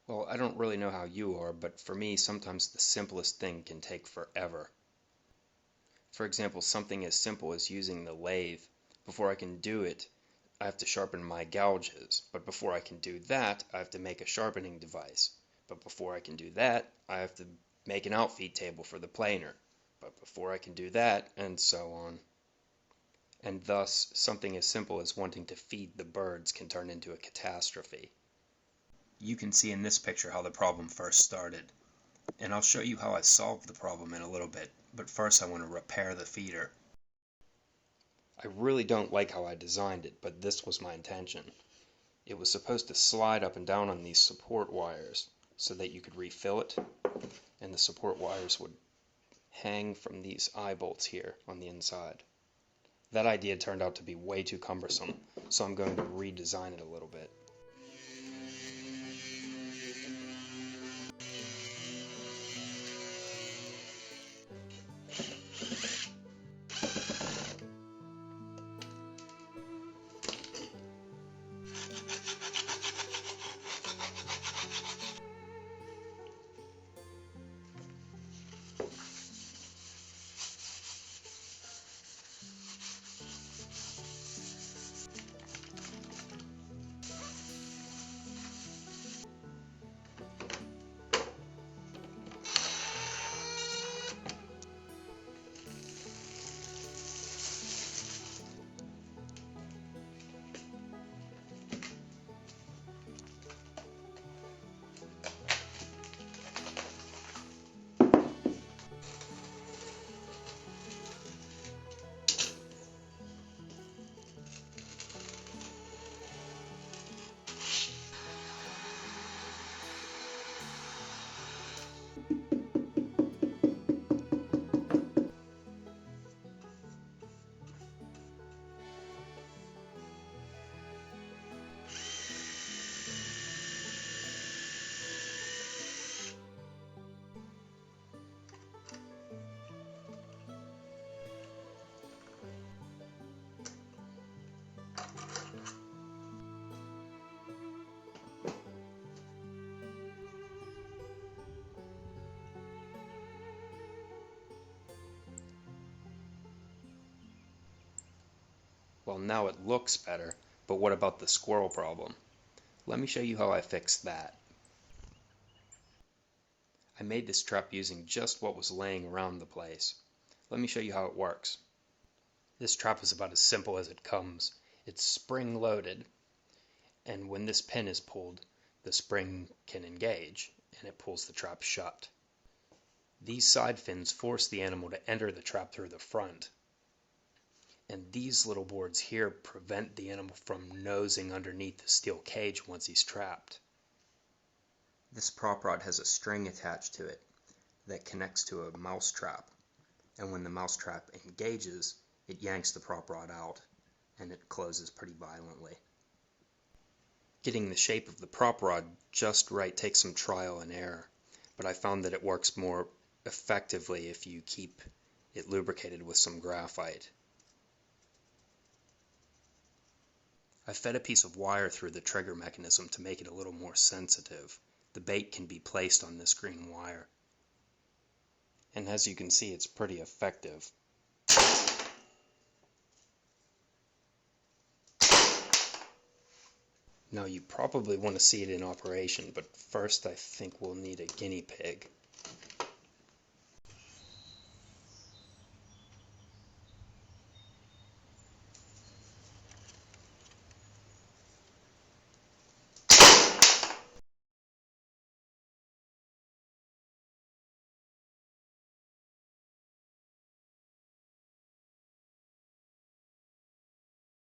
Well, I don't really know how you are, but for me, sometimes the simplest thing can take forever. For example, something as simple as using the lathe. Before I can do it, I have to sharpen my gouges. But before I can do that, I have to make a sharpening device. But before I can do that, I have to make an outfeed table for the planer. But before I can do that, and so on. And thus, something as simple as wanting to feed the birds can turn into a catastrophe. You can see in this picture how the problem first started, and I'll show you how I solved the problem in a little bit, but first I want to repair the feeder. I really don't like how I designed it, but this was my intention. It was supposed to slide up and down on these support wires so that you could refill it, and the support wires would hang from these eye bolts here on the inside. That idea turned out to be way too cumbersome, so I'm going to redesign it a little bit. Well, now it looks better, but what about the squirrel problem? Let me show you how I fixed that. I made this trap using just what was laying around the place. Let me show you how it works. This trap is about as simple as it comes. It's spring loaded, and when this pin is pulled, the spring can engage, and it pulls the trap shut. These side fins force the animal to enter the trap through the front, and these little boards here prevent the animal from nosing underneath the steel cage once he's trapped. This prop rod has a string attached to it that connects to a mouse trap, and when the mouse trap engages, it yanks the prop rod out, and it closes pretty violently. Getting the shape of the prop rod just right takes some trial and error, but I found that it works more effectively if you keep it lubricated with some graphite. I fed a piece of wire through the trigger mechanism to make it a little more sensitive. The bait can be placed on this green wire. And as you can see, it's pretty effective. Now you probably want to see it in operation, but first I think we'll need a guinea pig.